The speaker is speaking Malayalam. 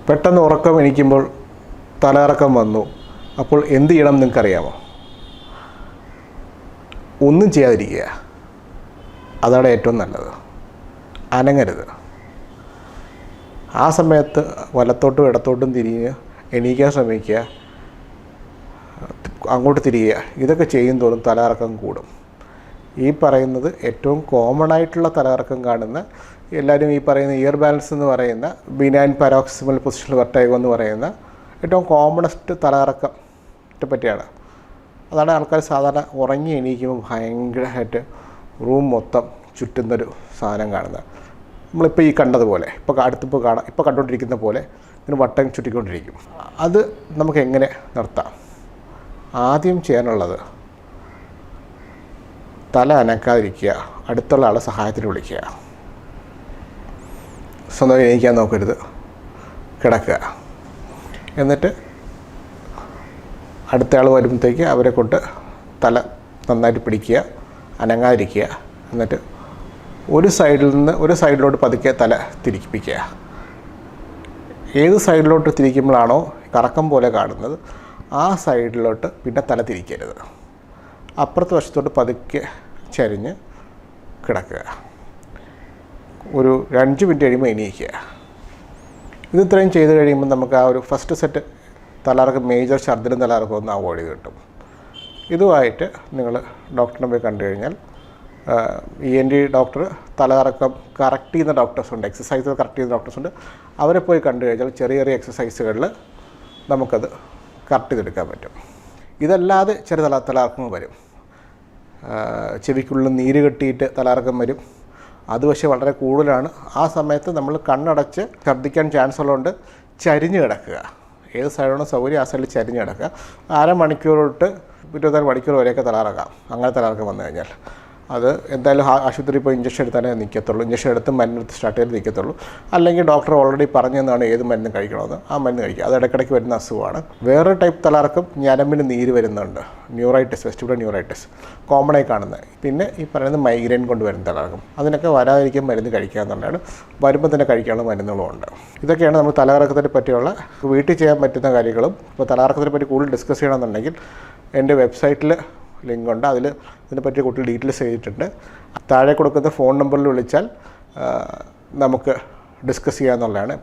പെട്ടെന്ന് ഉറക്കം എണീക്കുമ്പോൾ തലകറക്കം വന്നു. അപ്പോൾ എന്ത് ചെയ്യണം നിങ്ങൾക്കറിയാമോ? ഒന്നും ചെയ്യാതിരിക്കുക. അതാണ് ഏറ്റവും നല്ലത്. അനങ്ങരുത്. ആ സമയത്ത് വലത്തോട്ടും ഇടത്തോട്ടും തിരിഞ്ഞ് എണീക്കാൻ ശ്രമിക്കുക, അങ്ങോട്ട് തിരിയുക. ഇതൊക്കെ ചെയ്യും തോറും തലകറക്കം കൂടും. ഈ പറയുന്നത് ഏറ്റവും കോമൺ ആയിട്ടുള്ള തലകറക്കം കാണുന്ന, എല്ലാവരും ഈ പറയുന്ന ഇയർ ബാലൻസ് എന്ന് പറയുന്ന ബിനൈൻ പാരോക്സിമൽ പൊസിഷണൽ വെർട്ടൈഗോ എന്ന് പറയുന്ന ഏറ്റവും കോമണസ്റ്റ് തലകറക്കത്തെ പറ്റിയാണ്. അതാണ് ആൾക്കാർ സാധാരണ ഉറങ്ങി എണീക്കുമ്പോൾ ഭയങ്കരമായിട്ട് റൂം മൊത്തം ചുറ്റുന്നൊരു സാധനം കാണുന്നത്. നമ്മളിപ്പോൾ ഈ കണ്ടതുപോലെ, ഇപ്പോൾ കണ്ടുകൊണ്ടിരിക്കുന്ന പോലെ ഇങ്ങനെ വട്ടം ചുറ്റിക്കൊണ്ടിരിക്കും. അത് നമുക്ക് എങ്ങനെ നിർത്താം? ആദ്യം ചെയ്യാനുള്ളത് തല അനക്കാതിരിക്കുക, അടുത്തുള്ള ആളെ സഹായത്തിന് വിളിക്കുക. സ്വന്തം എണീക്കാൻ നോക്കരുത്, കിടക്കുക. എന്നിട്ട് അടുത്ത ആൾ വരുമ്പോഴത്തേക്ക് അവരെ കൊണ്ട് തല നന്നായിട്ട് പിടിക്കുക, അനങ്ങാതിരിക്കുക. എന്നിട്ട് ഒരു സൈഡിലോട്ട് പതുക്കെ തല തിരിപ്പിക്കുക. ഏത് സൈഡിലോട്ട് തിരിക്കുമ്പോഴാണോ കറക്കം പോലെ കാണുന്നത് ആ സൈഡിലോട്ട് പിന്നെ തല തിരിക്കരുത്. അപ്പുറത്തെ വശത്തോട്ട് പതുക്കെ ചരിഞ്ഞ് കിടക്കുക. ഒരു 5 മിനിറ്റ് കഴിയുമ്പോൾ എണീക്കുക. ഇത് ഇത്രയും ചെയ്ത് കഴിയുമ്പോൾ നമുക്ക് ആ ഒരു ഫസ്റ്റ് സെറ്റ് തലകറക്കം, മേജർ ഛർദ്ദിലും തലകറക്കം ഒന്ന് അവോയ്ഡ് ചെയ്ത് കിട്ടും. ഇതുമായിട്ട് നിങ്ങൾ ഡോക്ടറിനെ പോയി കണ്ടു കഴിഞ്ഞാൽ ENT ഡോക്ടർ തലകറക്കം കറക്റ്റ് ചെയ്യുന്ന ഡോക്ടേഴ്സുണ്ട്, എക്സസൈസ് കറക്റ്റ് ചെയ്യുന്ന ഡോക്ടേഴ്സുണ്ട്. അവരെ പോയി കണ്ടു കഴിഞ്ഞാൽ ചെറിയ ചെറിയ എക്സസൈസുകളിൽ നമുക്കത് കറക്റ്റ് ചെയ്തെടുക്കാൻ പറ്റും. ഇതല്ലാതെ ചെറിയ തലകറക്കം വരും. ചെവിക്കുള്ളിൽ നീര് കെട്ടിയിട്ട് തലകറക്കം വരും. അത് പക്ഷേ വളരെ കൂടുതലാണ്. ആ സമയത്ത് നമ്മൾ കണ്ണടച്ച് ഛർദ്ദിക്കാൻ ചാൻസ് ഉള്ളതുകൊണ്ട് ചരിഞ്ഞ് കിടക്കുക. ഏത് സൈഡാണോ സൗകര്യം ആ സൈഡിൽ ചരിഞ്ഞ് കിടക്കുക. 1/2 മണിക്കൂർ തൊട്ട് 24 മണിക്കൂർ വരെയൊക്കെ തലകറക്കാം. അങ്ങനെ തലകറക്കം വന്നു കഴിഞ്ഞാൽ അത് എന്തായാലും ആശുപത്രിയിൽ പോയി ഇഞ്ചക്ഷൻ എടുത്താലേ നിൽക്കത്തുള്ളൂ. ഇഞ്ചക്ഷൻ എടുത്ത് മരുന്നെടുത്ത് സ്റ്റാർട്ട് ചെയ്ത് നിൽക്കത്തുള്ളൂ. അല്ലെങ്കിൽ ഡോക്ടർ ഓൾറെഡി പറഞ്ഞതാണ് ഏത് മരുന്ന് കഴിക്കണമെന്ന്, ആ മരുന്ന് കഴിക്കുക. അത് ഇടയ്ക്കിടയ്ക്ക് വരുന്ന അസുഖമാണ്. വേറെ ടൈപ്പ് തലകറക്കം ഞരമ്പിന് നീര് വരുന്നുണ്ട്, ന്യൂറൈറ്റിസ്, വെസ്റ്റിബുലർ ന്യൂറൈറ്റിസ്, കോമണായി കാണുന്നത്. പിന്നെ ഈ പറയുന്നത് മൈഗ്രെയിൻ കൊണ്ട് വരുന്ന തലകറക്കം. അതിനൊക്കെ വരാതിരിക്കാൻ മരുന്ന് കഴിക്കുക എന്നുള്ളതാണ്. വരുമ്പോൾ തന്നെ കഴിക്കാനുള്ള മരുന്നുകളും ഉണ്ട്. ഇതൊക്കെയാണ് നമ്മൾ തലകറക്കത്തിനെ പറ്റിയുള്ള വീട്ടിൽ ചെയ്യാൻ പറ്റുന്ന കാര്യങ്ങളും. ഇപ്പോൾ തലകറക്കത്തിനെ പറ്റി കൂടുതൽ ഡിസ്കസ് ചെയ്യണമെന്നുണ്ടെങ്കിൽ എൻ്റെ വെബ്സൈറ്റിൽ ലിങ്കുണ്ട്. അതിൽ ഇതിനെപ്പറ്റി കൂടുതൽ ഡീറ്റെയിൽസ് ചെയ്തിട്ടുണ്ട്. താഴെ കൊടുക്കുന്ന ഫോൺ നമ്പറിൽ വിളിച്ചാൽ നമുക്ക് ഡിസ്കസ് ചെയ്യാമെന്നുള്ളതാണ്.